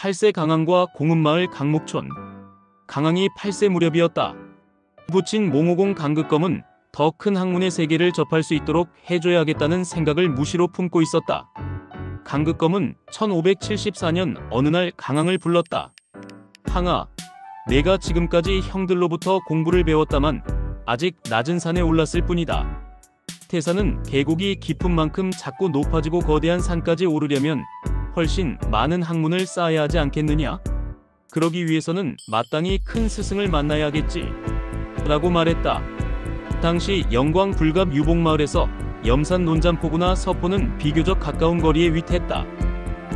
8세 강항과 공읍마을 강목촌. 강항이 8세 무렵이었다. 부친 몽호공 강극검은 더 큰 학문의 세계를 접할 수 있도록 해줘야겠다는 생각을 무시로 품고 있었다. 강극검은 1574년 어느 날 강항을 불렀다. 항아, 내가 지금까지 형들로부터 공부를 배웠다만 아직 낮은 산에 올랐을 뿐이다. 태산은 계곡이 깊은 만큼 자꾸 높아지고 거대한 산까지 오르려면 훨씬 많은 학문을 쌓아야 하지 않겠느냐? 그러기 위해서는 마땅히 큰 스승을 만나야겠지. 라고 말했다. 당시 영광 불갑 유복마을에서 염산 논잠포구나 서포는 비교적 가까운 거리에 위치했다.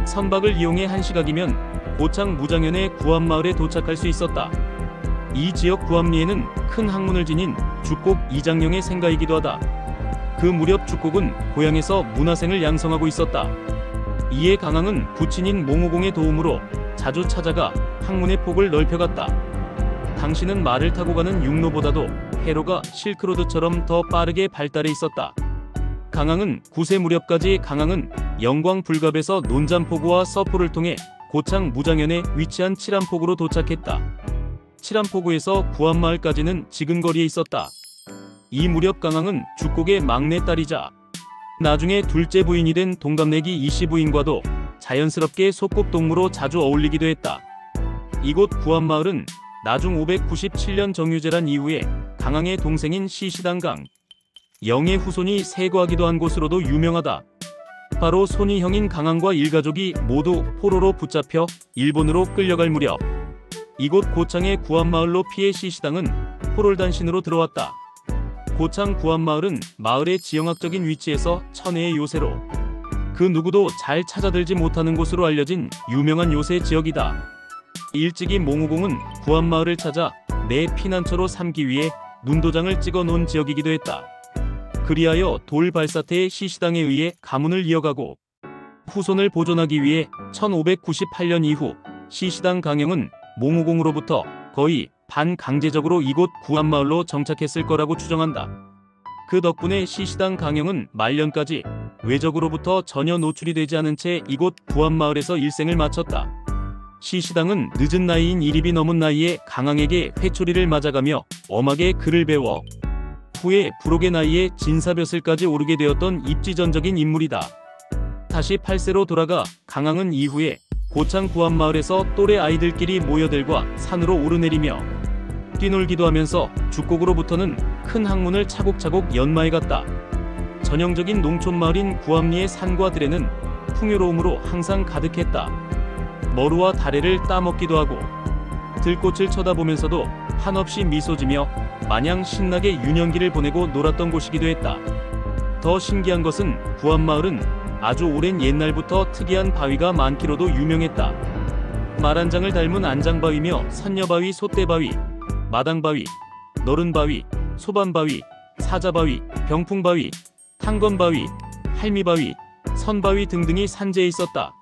선박을 이용해 1시각이면 고창 무장현의 구암마을에 도착할 수 있었다. 이 지역 구암리에는 큰 학문을 지닌 주곡 이장령의 생가이기도 하다. 그 무렵 주곡은 고향에서 문화생을 양성하고 있었다. 이에 강항은 부친인 몽호공의 도움으로 자주 찾아가 학문의 폭을 넓혀갔다. 당시는 말을 타고 가는 육로보다도 해로가 실크로드처럼 더 빠르게 발달해 있었다. 강항은 9세 무렵까지 강항은 영광 불갑에서 논잠포구와 서포를 통해 고창 무장현에 위치한 칠암포구로 도착했다. 칠암포구에서 구암마을까지는 지근거리에 있었다. 이 무렵 강항은 주곡의 막내딸이자 나중에 둘째 부인이 된 동갑내기 이씨 부인과도 자연스럽게 소꿉동무로 자주 어울리기도 했다. 이곳 구암마을은 나중 597년 정유재란 이후에 강항의 동생인 시시당강 영의 후손이 세거하기도 한 곳으로도 유명하다. 바로 손이 형인 강항과 일가족이 모두 포로로 붙잡혀 일본으로 끌려갈 무렵 이곳 고창의 구암마을로 피해 시시당은 포롤단신으로 들어왔다. 고창 구암마을은 마을의 지형학적인 위치에서 천혜의 요새로 그 누구도 잘 찾아들지 못하는 곳으로 알려진 유명한 요새 지역이다. 일찍이 몽호공은 구암마을을 찾아 내 피난처로 삼기 위해 문도장을 찍어 놓은 지역이기도 했다. 그리하여 돌발사태의 시시당에 의해 가문을 이어가고 후손을 보존하기 위해 1598년 이후 시시당 강영은 몽호공으로부터 거의 반강제적으로 이곳 구암마을로 정착했을 거라고 추정한다. 그 덕분에 시시당 강영은 말년까지 외적으로부터 전혀 노출이 되지 않은 채 이곳 구암마을에서 일생을 마쳤다. 시시당은 늦은 나이인 1입이 넘은 나이에 강항에게 회초리를 맞아가며 엄하게 글을 배워 후에 불혹의 나이에 진사벼슬까지 오르게 되었던 입지전적인 인물이다. 다시 8세로 돌아가 강항은 이후에 고창 구암마을에서 또래 아이들끼리 모여들과 산으로 오르내리며 뛰놀기도 하면서 주곡으로부터는 큰 학문을 차곡차곡 연마해갔다. 전형적인 농촌마을인 구암리의 산과 들에는 풍요로움으로 항상 가득했다. 머루와 다래를 따먹기도 하고 들꽃을 쳐다보면서도 한없이 미소지며 마냥 신나게 유년기를 보내고 놀았던 곳이기도 했다. 더 신기한 것은 구암마을은 아주 오랜 옛날부터 특이한 바위가 많기로도 유명했다. 말 한 장을 닮은 안장바위며 선녀바위, 솥대바위, 마당바위, 너른바위, 소반바위, 사자바위, 병풍바위, 탕건바위, 할미바위, 선바위 등등이 산재해 있었다.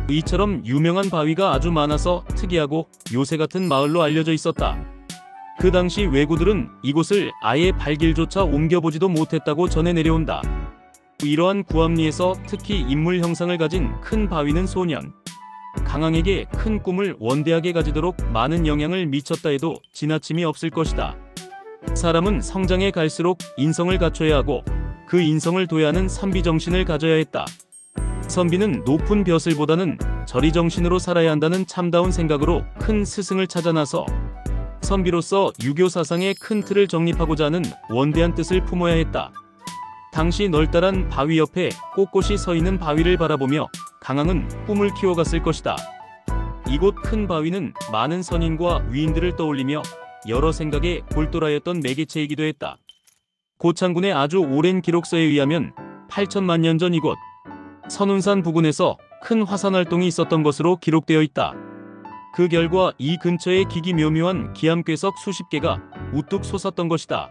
이처럼 유명한 바위가 아주 많아서 특이하고 요새 같은 마을로 알려져 있었다. 그 당시 왜구들은 이곳을 아예 발길조차 옮겨보지도 못했다고 전해 내려온다. 이러한 구암리에서 특히 인물 형상을 가진 큰 바위는 소년 강항에게 큰 꿈을 원대하게 가지도록 많은 영향을 미쳤다 해도 지나침이 없을 것이다. 사람은 성장해 갈수록 인성을 갖춰야 하고 그 인성을 도야하는 선비정신을 가져야 했다. 선비는 높은 벼슬보다는 저리정신으로 살아야 한다는 참다운 생각으로 큰 스승을 찾아 나서 선비로서 유교 사상의 큰 틀을 정립하고자 하는 원대한 뜻을 품어야 했다. 당시 널따란 바위 옆에 꼿꼿이 서 있는 바위를 바라보며 강항은 꿈을 키워갔을 것이다. 이곳 큰 바위는 많은 선인과 위인들을 떠올리며 여러 생각에 골똘하였던 매개체이기도 했다. 고창군의 아주 오랜 기록서에 의하면 8천만 년 전 이곳 선운산 부근에서 큰 화산 활동이 있었던 것으로 기록되어 있다. 그 결과 이 근처에 기기묘묘한 기암괴석 수십 개가 우뚝 솟았던 것이다.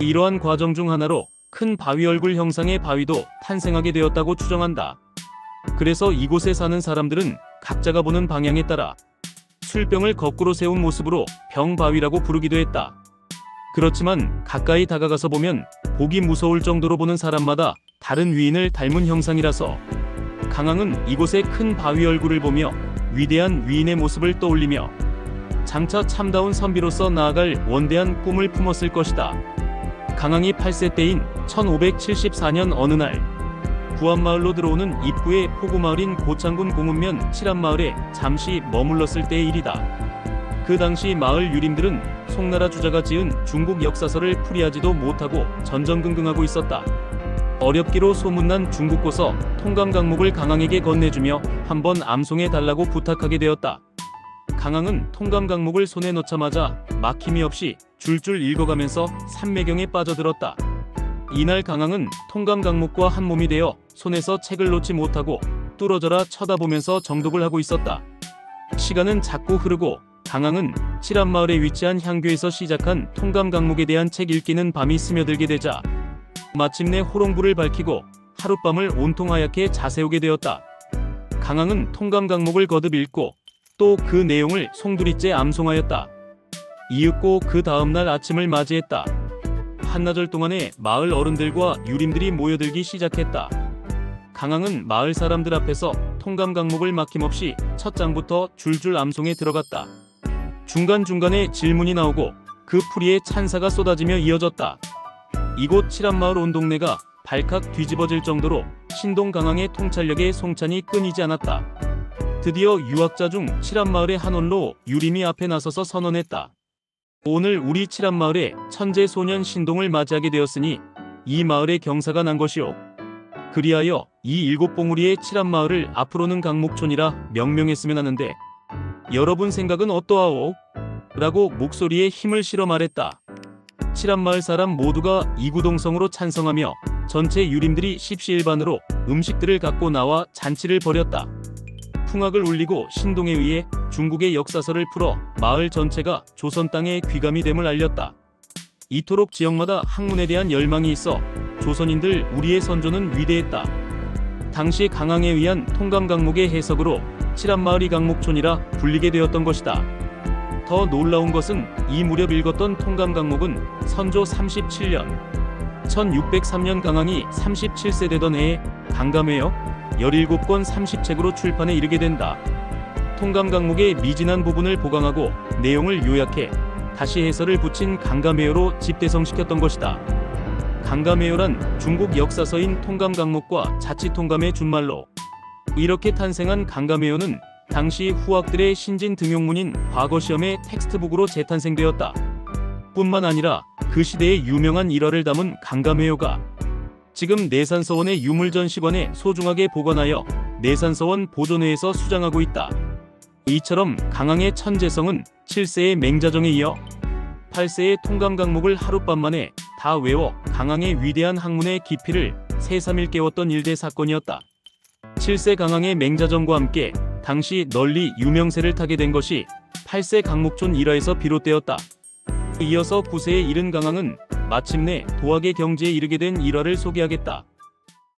이러한 과정 중 하나로 큰 바위 얼굴 형상의 바위도 탄생하게 되었다고 추정한다. 그래서 이곳에 사는 사람들은 각자가 보는 방향에 따라 술병을 거꾸로 세운 모습으로 병바위라고 부르기도 했다. 그렇지만 가까이 다가가서 보면 보기 무서울 정도로 보는 사람마다 다른 위인을 닮은 형상이라서 강항은 이곳의 큰 바위 얼굴을 보며 위대한 위인의 모습을 떠올리며 장차 참다운 선비로서 나아갈 원대한 꿈을 품었을 것이다. 강항이 8세 때인 1574년 어느 날 부안마을로 들어오는 입구의 포구마을인 고창군 공읍면 칠암마을에 잠시 머물렀을 때의 일이다. 그 당시 마을 유림들은 송나라 주자가 지은 중국 역사서를 풀이하지도 못하고 전전긍긍하고 있었다. 어렵기로 소문난 중국고서 통감강목을 강항에게 건네주며 한번 암송해 달라고 부탁하게 되었다. 강항은 통감강목을 손에 넣자마자 막힘이 없이 줄줄 읽어가면서 산매경에 빠져들었다. 이날 강항은 통감강목과 한 몸이 되어 손에서 책을 놓지 못하고 뚫어져라 쳐다보면서 정독을 하고 있었다. 시간은 자꾸 흐르고 강항은 칠암마을에 위치한 향교에서 시작한 통감강목에 대한 책 읽기는 밤이 스며들게 되자 마침내 호롱불을 밝히고 하룻밤을 온통 하얗게 자세우게 되었다. 강항은 통감강목을 거듭 읽고 또 그 내용을 송두리째 암송하였다. 이윽고 그 다음날 아침을 맞이했다. 한나절 동안에 마을 어른들과 유림들이 모여들기 시작했다. 강항은 마을 사람들 앞에서 통감강목을 막힘없이 첫 장부터 줄줄 암송에 들어갔다. 중간중간에 질문이 나오고 그 풀이에 찬사가 쏟아지며 이어졌다. 이곳 칠암마을 온 동네가 발칵 뒤집어질 정도로 신동 강항의 통찰력에 송찬이 끊이지 않았다. 드디어 유학자 중 칠암마을의 한원로 유림이 앞에 나서서 선언했다. 오늘 우리 칠암마을에 천재 소년 신동을 맞이하게 되었으니 이 마을에 경사가 난 것이오. 그리하여 이 일곱 봉우리의 칠암마을을 앞으로는 강목촌이라 명명했으면 하는데 여러분 생각은 어떠하오? 라고 목소리에 힘을 실어 말했다. 칠암마을 사람 모두가 이구동성으로 찬성하며 전체 유림들이 십시일반으로 음식들을 갖고 나와 잔치를 벌였다. 풍악을 울리고 신동에 의해 중국의 역사서를 풀어 마을 전체가 조선 땅의 귀감이 됨을 알렸다. 이토록 지역마다 학문에 대한 열망이 있어 조선인들 우리의 선조는 위대했다. 당시 강항에 의한 통감강목의 해석으로 칠암마을이 강목촌이라 불리게 되었던 것이다. 더 놀라운 것은 이 무렵 읽었던 통감강목은 선조 37년 1603년 강항이 37세 되던 해에 강감회여 17권 30책으로 출판에 이르게 된다. 통감강목의 미진한 부분을 보강하고 내용을 요약해 다시 해설을 붙인 강감회여로 집대성시켰던 것이다. 강감회여란 중국 역사서인 통감강목과 자치통감의 준말로 이렇게 탄생한 강감회여는 당시 후학들의 신진 등용문인 과거시험의 텍스트북으로 재탄생되었다. 뿐만 아니라 그 시대의 유명한 일화를 담은 강감회여가 지금 내산서원의 유물전시관에 소중하게 보관하여 내산서원 보존회에서 수장하고 있다. 이처럼 강항의 천재성은 7세의 맹자정에 이어 8세의 통감강목을 하룻밤만에 다 외워 강항의 위대한 학문의 깊이를 새삼일 깨웠던 일대 사건이었다. 7세 강항의 맹자정과 함께 당시 널리 유명세를 타게 된 것이 8세 강목촌 일화에서 비롯되었다. 이어서 9세에 이른 강항은 마침내 도학의 경지에 이르게 된 일화를 소개하겠다.